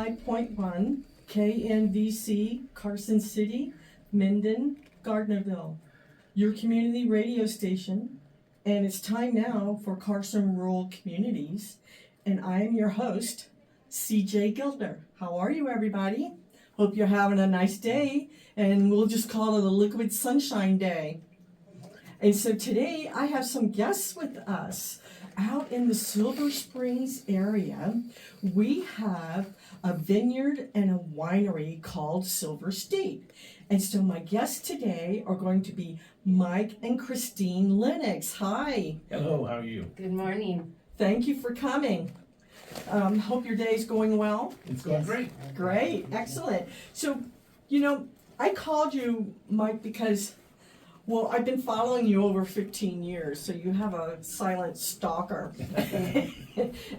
105.1 KNVC, Carson City, Minden, Gardnerville, your community radio station. And it's time now for Carson Rural Communities. And I am your host, CJ Gildner. How are you, everybody? Hope you're having a nice day. And we'll just call it a liquid sunshine day. And so today I have some guests with us. Out in the Silver Springs area, we have a vineyard and a winery called Silver State. And so my guests today are going to be Mike and Christine Lennox. Hi. Hello, how are you? Good morning. Thank you for coming. Hope your day is going well. It's going great. Great, excellent. So, I called you, Mike, because I've been following you over 15 years, so you have a silent stalker.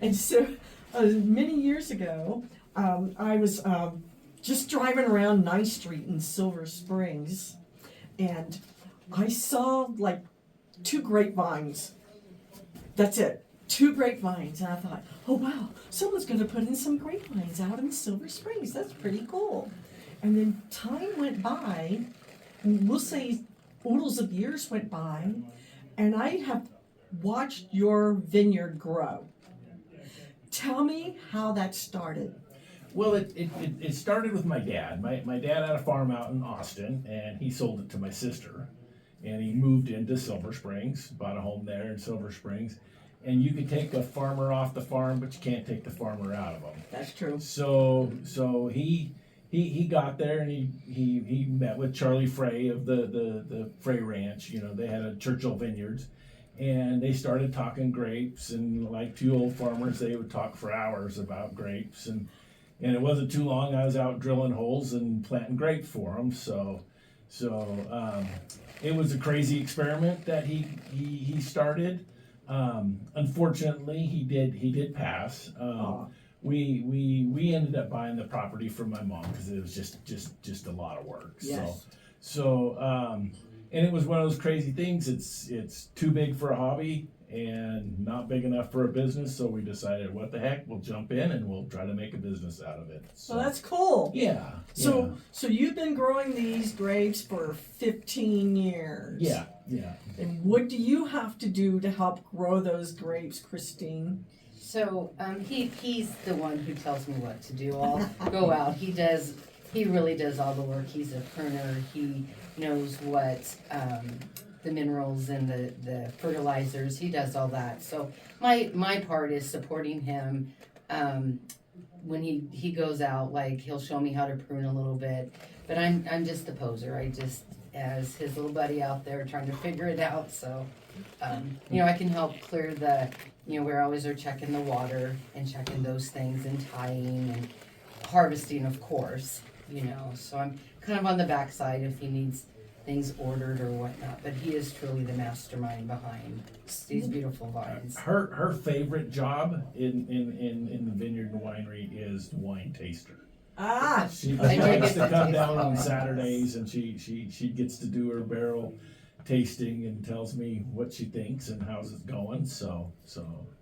And so many years ago, I was just driving around 9th Street in Silver Springs, and I saw like 2 grapevines. That's it, 2 grapevines. And I thought, oh wow, someone's going to put in some grapevines out in Silver Springs. That's pretty cool. And then time went by, and we'll say oodles of years went by, and I have watched your vineyard grow. Tell me how that started. Well, it started with my dad. My dad had a farm out in Austin, and he sold it to my sister. And he moved into Silver Springs, bought a home there in Silver Springs. And you could take a farmer off the farm, but you can't take the farmer out of him. That's true. So he got there, and he met with Charlie Frey of the Frey Ranch. They had a Churchill Vineyards, and they started talking grapes, and like 2 old farmers, they would talk for hours about grapes, and it wasn't too long I was out drilling holes and planting grapes for them. So it was a crazy experiment that he started. Unfortunately, he did pass. We ended up buying the property from my mom because it was just a lot of work. Yes. So and it was one of those crazy things. It's too big for a hobby and not big enough for a business. So we decided, what the heck, we'll jump in and we'll try to make a business out of it. So Well, that's cool. yeah. So you've been growing these grapes for 15 years. Yeah. And what do you have to do to help grow those grapes, Christine? So he's the one who tells me what to do. I'll go out. He really does all the work. He's a pruner. He knows what the minerals and the fertilizers. He does all that. So my part is supporting him. When he goes out, like, he'll show me how to prune a little bit. But I'm just the poser. I just, as his little buddy out there trying to figure it out. So I can help clear the. We always are checking the water and checking those things and tying and harvesting, of course, So I'm kind of on the backside if he needs things ordered or whatnot. But he is truly the mastermind behind these beautiful vines. Her favorite job in the vineyard and winery is wine taster. She likes to come down on Saturdays, and she gets to do her barrel tasting and tells me what she thinks and how's it going. So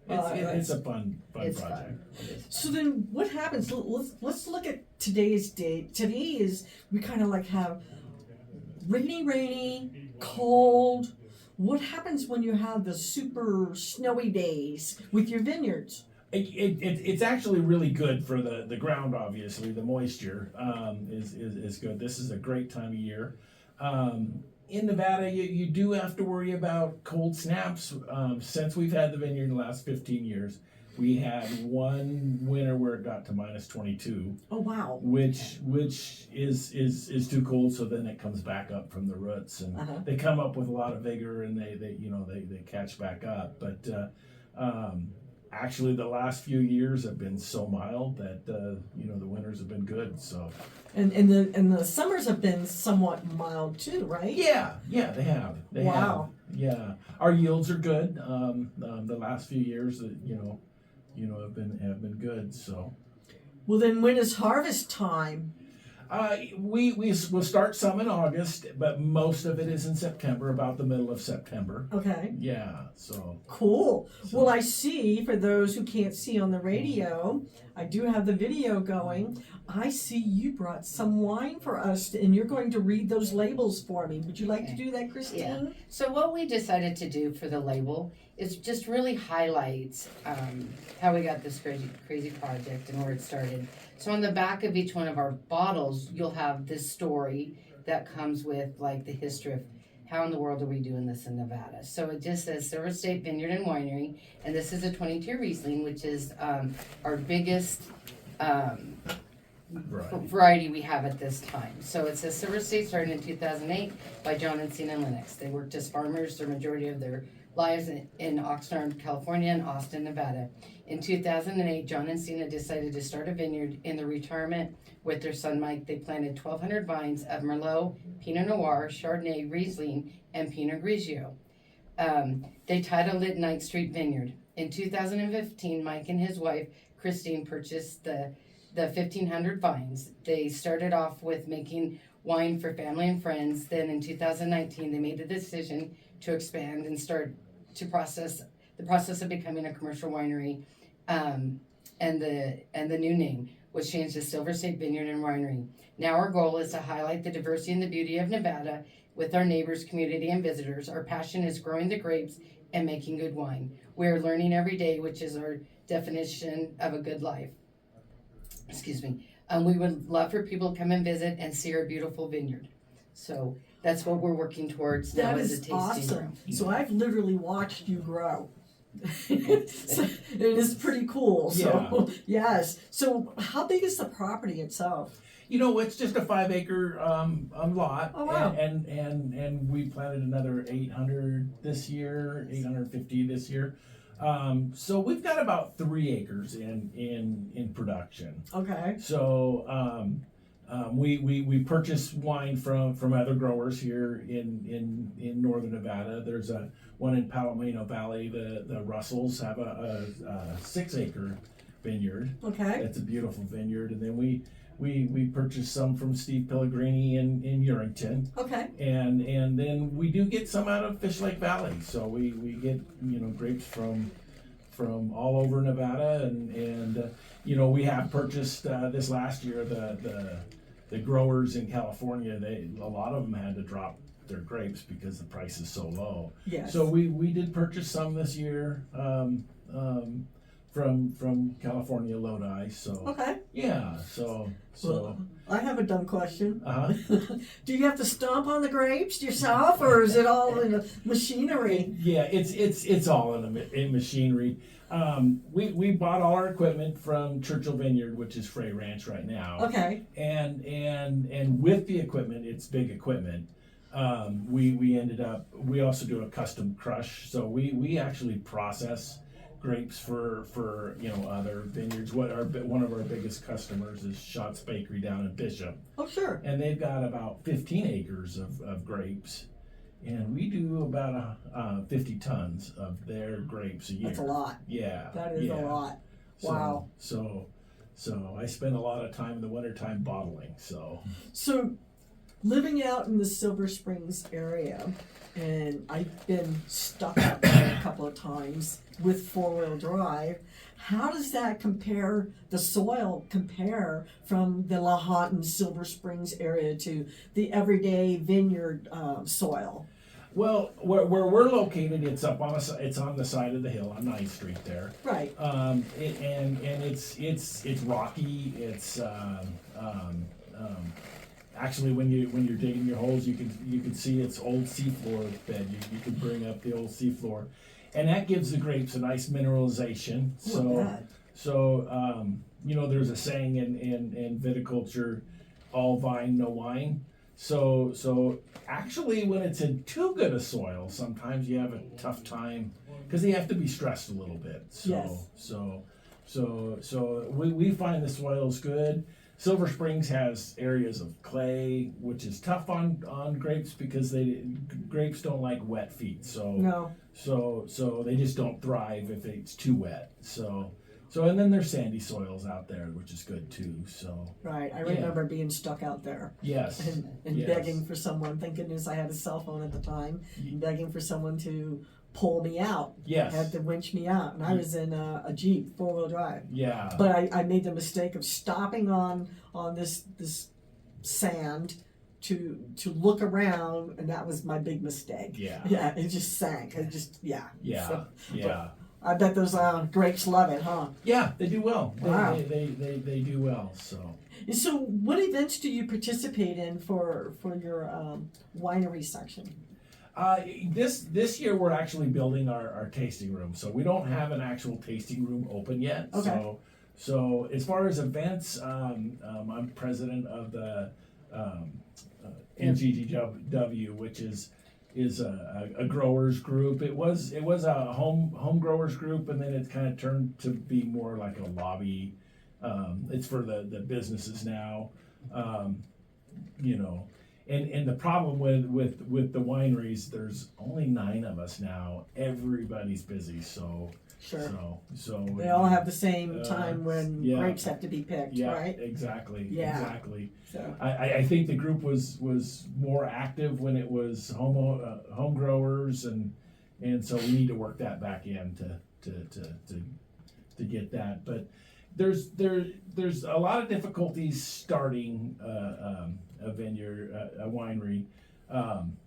it's a fun project. Fun. So then what happens? Let's look at today's date. Today is, we kind of like have rainy, cold. What happens when you have the super snowy days with your vineyards? It's actually really good for the ground. Obviously, the moisture is good. This is a great time of year. In Nevada, you do have to worry about cold snaps. Since we've had the vineyard in the last 15 years, we had one winter where it got to minus 22. Oh wow! Which is too cold. So then it comes back up from the roots, and they come up with a lot of vigor, and they catch back up. But actually, the last few years have been so mild that the winters have been good. So. And the summers have been somewhat mild too, right? Yeah, they have. Wow. Yeah, our yields are good. The last few years, have been good. So. Well, then when is harvest time? We'll start some in August, but most of it is in September, about the middle of September. Okay. Yeah, so. Cool. Well, I see, for those who can't see on the radio, I do have the video going. I see you brought some wine for us, and you're going to read those labels for me. Would you like to do that, Christine? Yeah. So what we decided to do for the label is just really highlight how we got this crazy project and where it started. So on the back of each one of our bottles, you'll have this story that comes with like the history of how in the world are we doing this in Nevada. So it just says Silver State Vineyard and Winery, and this is a 22 Riesling, which is our biggest variety we have at this time. So it says Silver State started in 2008 by John and Cena Lennox. They worked as farmers their majority of their lives in Oxnard, California and Austin, Nevada. In 2008, John and Cena decided to start a vineyard in the retirement with their son Mike. They planted 1,200 vines of Merlot, Pinot Noir, Chardonnay, Riesling, and Pinot Grigio. They titled it Ninth Street Vineyard. In 2015, Mike and his wife, Christine, purchased the 1,500 vines. They started off with making wine for family and friends. Then in 2019, they made the decision to expand and start to the process of becoming a commercial winery. And the new name was changed to Silver State Vineyard and Winery. Now our goal is to highlight the diversity and the beauty of Nevada with our neighbors, community, and visitors. Our passion is growing the grapes and making good wine. We are learning every day, which is our definition of a good life. Excuse me. We would love for people to come and visit and see our beautiful vineyard. So that's what we're working towards now That as a is tasting awesome. room. So I've literally watched you grow. So it is pretty cool. So yes. So how big is the property itself? You know, it's just a 5 acre lot. Oh, wow. And we planted another 800 this year, 850 this year. So we've got about 3 acres in production. Okay. So we purchase wine from other growers here in northern Nevada. There's one in Palomino Valley. The Russells have a 6 acre vineyard. Okay. It's a beautiful vineyard, and then we purchased some from Steve Pellegrini in Urington. Okay. And then we do get some out of Fish Lake Valley. So we get grapes from all over Nevada, and we have purchased this last year the growers in California. A lot of them had to drop their grapes because the price is so low. Yes. So we did purchase some this year from California Lodi. So Okay. yeah. So I have a dumb question. uh-huh. Do you have to stomp on the grapes yourself, or is it all in the machinery? Yeah, it's all in machinery. We bought all our equipment from Churchill Vineyard, which is Frey Ranch right now. Okay. And with the equipment, it's big equipment. We ended up. We also do a custom crush, so we actually process grapes for other vineyards. One of our biggest customers is Schatz Bakery down in Bishop, Oh, sure. and they've got about 15 acres of grapes, and we do about 50 tons of their grapes a year. That's a lot. Yeah, That is yeah. a lot. So, Wow. So I spend a lot of time in the wintertime bottling. So, living out in the Silver Springs area, and I've been stuck out there a couple of times with 4-wheel drive. How does that compare, the soil compare from the Lahontan Silver Springs area to the everyday vineyard soil? Well, where we're located, it's up on it's on the side of the hill on 9th Street there. Right. And it's rocky. It's actually when you're digging your holes, you can see it's old seafloor bed. You can bring up the old seafloor, and that gives the grapes a nice mineralization. There's a saying in viticulture, all vine, no wine. So actually, when it's in too good a soil, sometimes you have a tough time because they have to be stressed a little bit. Yes. So we find the soil's good. Silver Springs has areas of clay, which is tough on grapes because grapes don't like wet feet. No. So they just don't thrive if it's too wet. So So, and then there's sandy soils out there, which is good too. So, Right, I Yeah. remember being stuck out there yes, and Yes. begging for someone, thank goodness I had a cell phone at the time, begging for someone to pull me out. yes, Had to winch me out, and I was in a Jeep, 4-wheel drive. yeah, But I made the mistake of stopping on this sand to look around, and that was my big mistake. yeah, Yeah, it just sank. It just, yeah. yeah, So, yeah. I bet those grapes love it, huh? Yeah, they do well. Wow. They do well. So, So, what events do you participate in for your winery section? this year we're actually building our tasting room. So we don't have an actual tasting room open yet. Okay. So as far as events, I'm president of the NGGW, which is a growers group. It was a home growers group, and then it kind of turned to be more like a lobby. It's for the businesses now, you know. And the problem with the wineries, there's only 9 of us now. Everybody's busy, so Sure. so They all have the same time when yeah. grapes have to be picked, yeah, right? exactly, Yeah. exactly. So, I think the group was more active when it was home growers, and so we need to work that back in to get that. But there's a lot of difficulties starting a vineyard, a winery.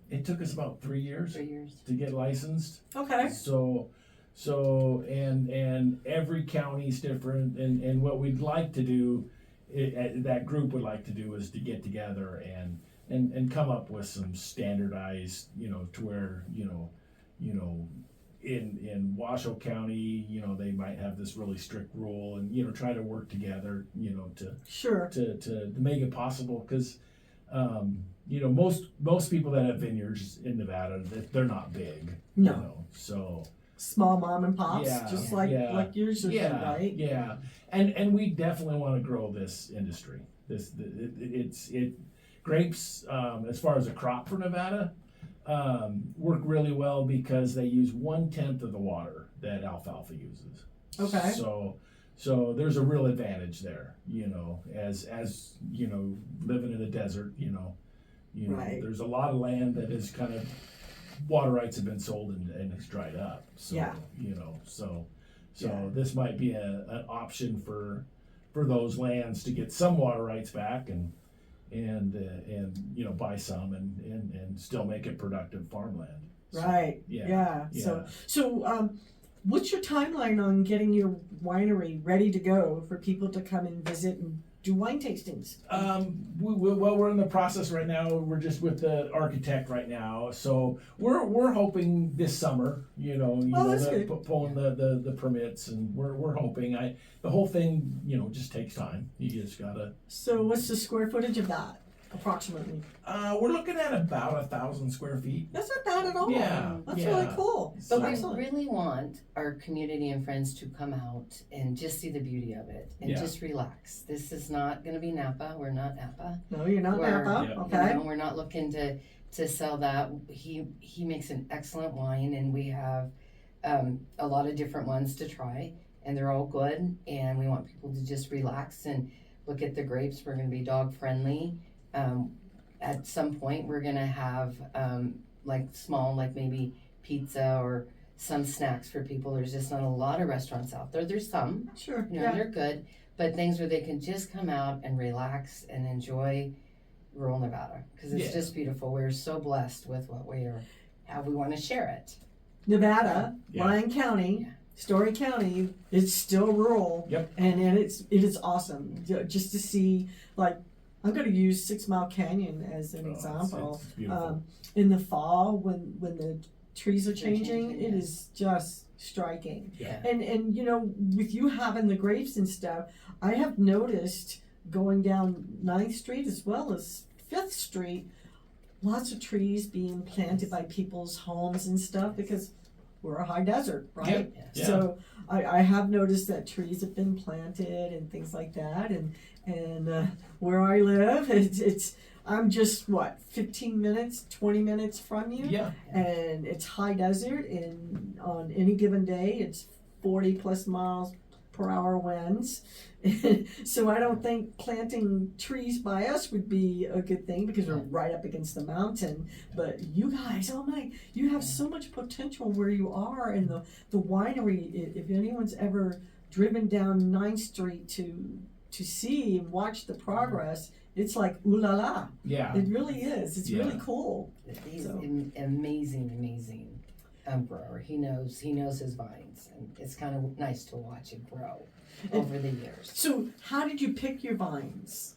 It took us about 3 years 3 years. to get licensed. okay. So and every county's different, and what we'd like to do, that group would like to do, is to get together and come up with some standardized, to where, in Washoe County, they might have this really strict rule, and try to work together, Sure. to make it possible, because most people that have vineyards in Nevada, they're not big. No. So Small mom and pops, Yeah, just like yours would be, right? yeah, and we definitely want to grow this industry. Grapes, as far as a crop for Nevada, work really well because they use 1/10 of the water that alfalfa uses. Okay. So there's a real advantage there, as living in a desert, Right. there's a lot of land that is kind of, water rights have been sold and it's dried up. So, Yeah. So this might be an option for those lands to get some water rights back and buy some and still make it productive farmland. So, Right. yeah, So, what's your timeline on getting your winery ready to go for people to come and visit and do wine tastings? We're in the process right now. We're just with the architect right now, so we're hoping this summer. That's good. Pulling the permits, and we're hoping. The whole thing, just takes time. You just gotta. So, what's the square footage of that, approximately? We're looking at about 1,000 square feet. That's not bad at all. Yeah, That's yeah. really cool. But we Excellent. really want our community and friends to come out and just see the beauty of it and Yeah. just relax. This is not going to be Napa. We're not Napa. No, you're not Where, Napa. Yeah. Okay. We're not looking to sell that. He makes an excellent wine, and we have a lot of different ones to try, and they're all good. And we want people to just relax and look at the grapes. We're going to be dog friendly. At some point, we're going to have small, maybe pizza or some snacks for people. There's just not a lot of restaurants out there. There's some, Sure. and Yeah. they're good, but things where they can just come out and relax and enjoy rural Nevada, because it's Yeah. just beautiful. We're so blessed with what we are, how we want to share it. Nevada, Yeah. Lyon County, Yeah. Story County, it's still rural. Yep. And it is awesome just to see, I'm going to use 6 Mile Canyon as an example. It's beautiful. In the fall, when the trees are changing, changing, it yeah. is just striking. Yeah. And with you having the grapes and stuff, I have noticed going down 9th Street as well as 5th Street, lots of trees being planted by people's homes and stuff, because we're a high desert, right? Yeah. So I have noticed that trees have been planted and things like that, and where I live, I'm just 15 minutes, 20 minutes from you, Yeah. and it's high desert, and on any given day, it's 40 plus miles per hour winds. So I don't think planting trees by us would be a good thing because we're right up against the mountain. But you guys, oh my, you have so much potential where you are. And the winery, if anyone's ever driven down 9th Street to see and watch the progress, it's like ooh la la. Yeah. It really is. It's really cool. He's So. amazing grower. He knows his vines, and it's kind of nice to watch it grow over the years. So how did you pick your vines?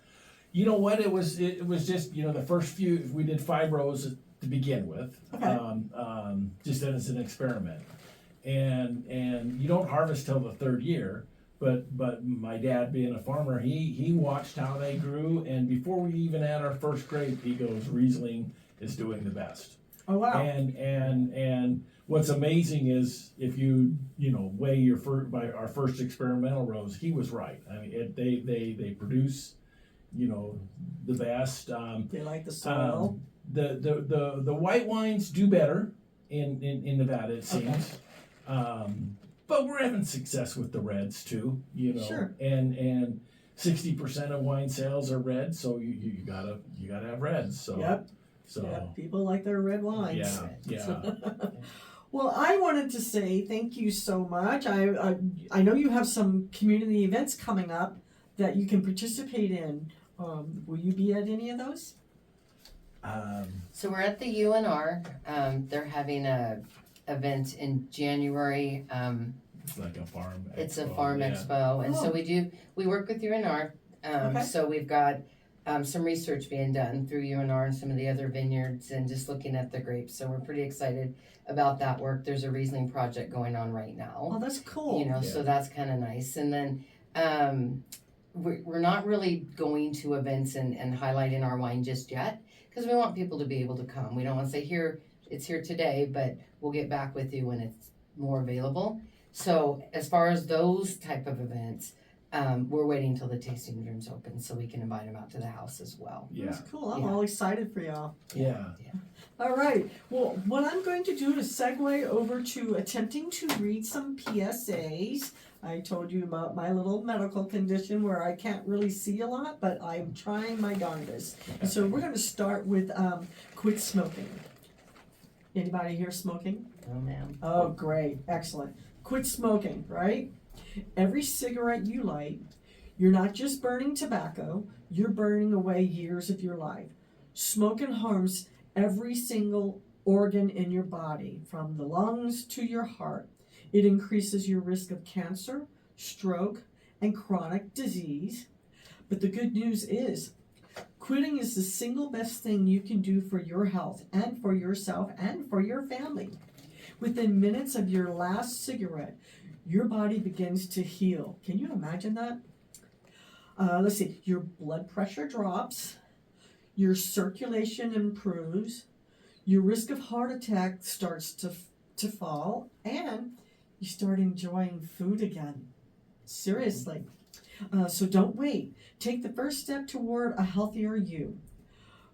You know what? It was just, the first few, we did 5 rows to begin with, Okay. just as an experiment. And you don't harvest till the 3rd year, but my dad being a farmer, he watched how they grew, and before we even had our first grape, he goes, Riesling is doing the best. Oh wow. And what's amazing is if you weigh by our first experimental rows, he was right. I mean, they produce, the best. They like the soil. The white wines do better in Nevada, it seems. But we're having success with the reds too, Sure. And 60% of wine sales are red, so you gotta have reds. So Yep. so Yeah, people like their red wines. yeah. Well, I wanted to say thank you so much. I know you have some community events coming up that you can participate in. Will you be at any of those? So we're at the UNR. They're having a event in January. It's like a farm. It's a expo, farm yeah. expo, and so Oh. we work with UNR. Okay. So we've got some research being done through UNR and some of the other vineyards, and just looking at the grapes. So we're pretty excited about that work. There's a Riesling project going on right now. Oh, that's cool. So that's kind of nice. And then we're not really going to events and highlighting our wine just yet, because we want people to be able to come. We don't want to say it's here today, but we'll get back with you when it's more available. So as far as those type of events, we're waiting until the tasting room's open so we can invite them out to the house as well. Yeah. That's cool. I'm Yeah. all excited for y'all. Yeah. All right. Well, what I'm going to do is segue over to attempting to read some PSAs. I told you about my little medical condition where I can't really see a lot, but I'm trying my darndest. And so we're going to start with quit smoking. Anybody here smoking? Oh, ma'am. Oh, great. Excellent. Quit smoking, right? Every cigarette you light, you're not just burning tobacco, you're burning away years of your life. Smoking harms every single organ in your body, from the lungs to your heart. It increases your risk of cancer, stroke, and chronic disease. But the good news is, quitting is the single best thing you can do for your health and for yourself and for your family. Within minutes of your last cigarette, your body begins to heal. Can you imagine that? Let's see, your blood pressure drops, your circulation improves, your risk of heart attack starts to fall, and you start enjoying food again. Seriously. So don't wait. Take the first step toward a healthier you.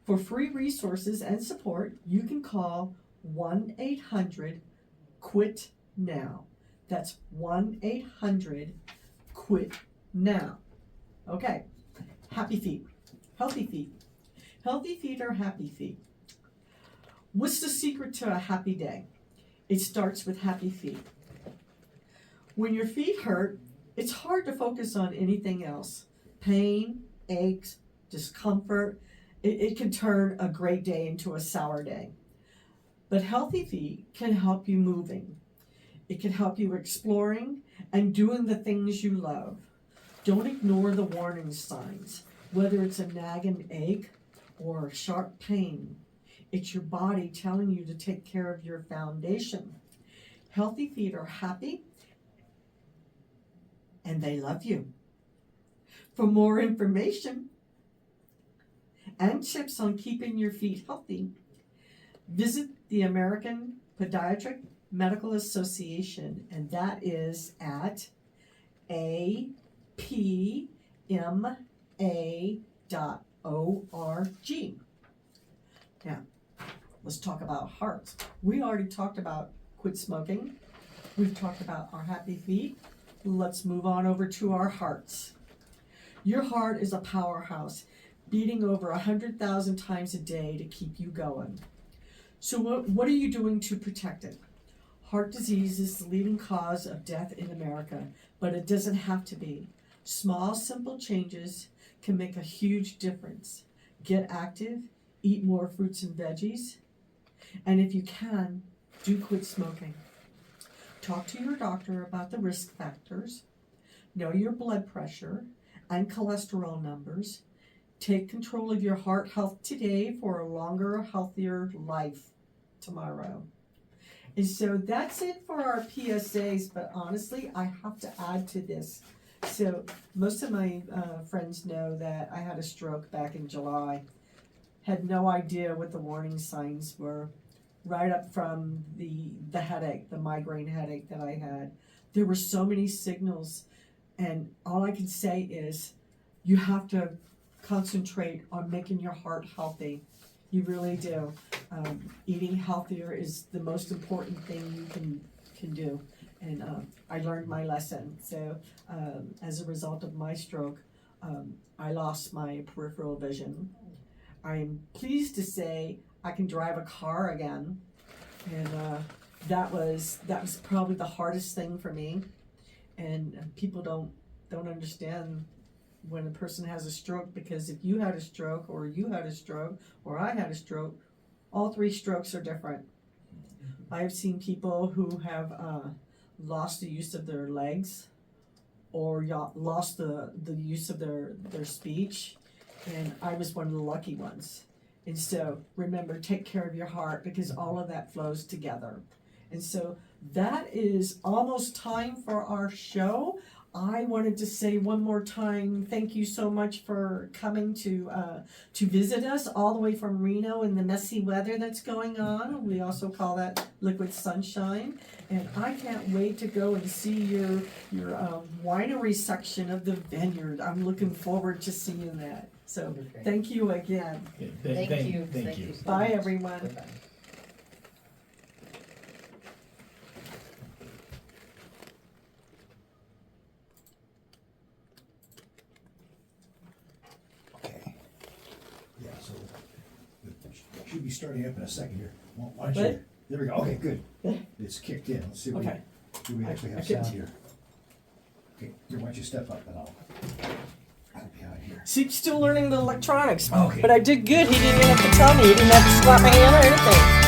For free resources and support, you can call 1-800-QUIT-NOW. That's 1-800-QUIT-NOW. Okay. Happy feet. Healthy feet. Healthy feet are happy feet. What's the secret to a happy day? It starts with happy feet. When your feet hurt, it's hard to focus on anything else. Pain, aches, discomfort, it can turn a great day into a sour day. But healthy feet can help you moving. It can help you exploring and doing the things you love. Don't ignore the warning signs, whether it's a nagging ache or sharp pain. It's your body telling you to take care of your foundation. Healthy feet are happy and they love you. For more information and tips on keeping your feet healthy, visit the American Podiatric Medical Association, and that is at apma.org. Now, let's talk about hearts. We already talked about quit smoking. We've talked about our happy feet. let's move on over to our hearts. Your heart is a powerhouse, beating over 100,000 times a day to keep you going. So what are you doing to protect it? Heart disease is the leading cause of death in America, but it doesn't have to be. Small, simple changes can make a huge difference. Get active, eat more fruits and veggies, and if you can, do quit smoking. Talk to your doctor about the risk factors, know your blood pressure and cholesterol numbers. Take control of your heart health today for a longer, healthier life tomorrow. And so that's it for our PSAs, but honestly, I have to add to this. So most of my friends know that I had a stroke back in July. Had no idea what the warning signs were. Right up from the headache, the migraine headache that I had. There were so many signals, and all I can say is you have to concentrate on making your heart healthy. You really do. Eating healthier is the most important thing you can do. And I learned my lesson. So as a result of my stroke, I lost my peripheral vision. I'm pleased to say I can drive a car again, and that was probably the hardest thing for me. And people don't understand when a person has a stroke, because if you had a stroke, or you had a stroke, or I had a stroke, all three strokes are different. I've seen people who have lost the use of their legs, or lost the use of their speech, and I was one of the lucky ones. And so remember, take care of your heart, because all of that flows together. And so that is almost time for our show. I wanted to say one more time, thank you so much for coming to visit us all the way from Reno in the messy weather that's going on. We also call that liquid sunshine. And I can't wait to go and see your winery section of the Vineyard. I'm looking forward to seeing that. So thank you again. Yeah, Thank you. Thank you. So Bye, much. everyone. Bye-bye. Okay. Yeah, so it should be starting up in a second here. Why don't What? you? There we go. Okay, good. It's kicked in. Let's see what Okay. do we actually I have couldn't- sound here. Okay, here, why don't you step up and I'll be out here. See, still learning the electronics. Okay. But I did good. He didn't even have to tell me. He didn't have to slap my hand or anything.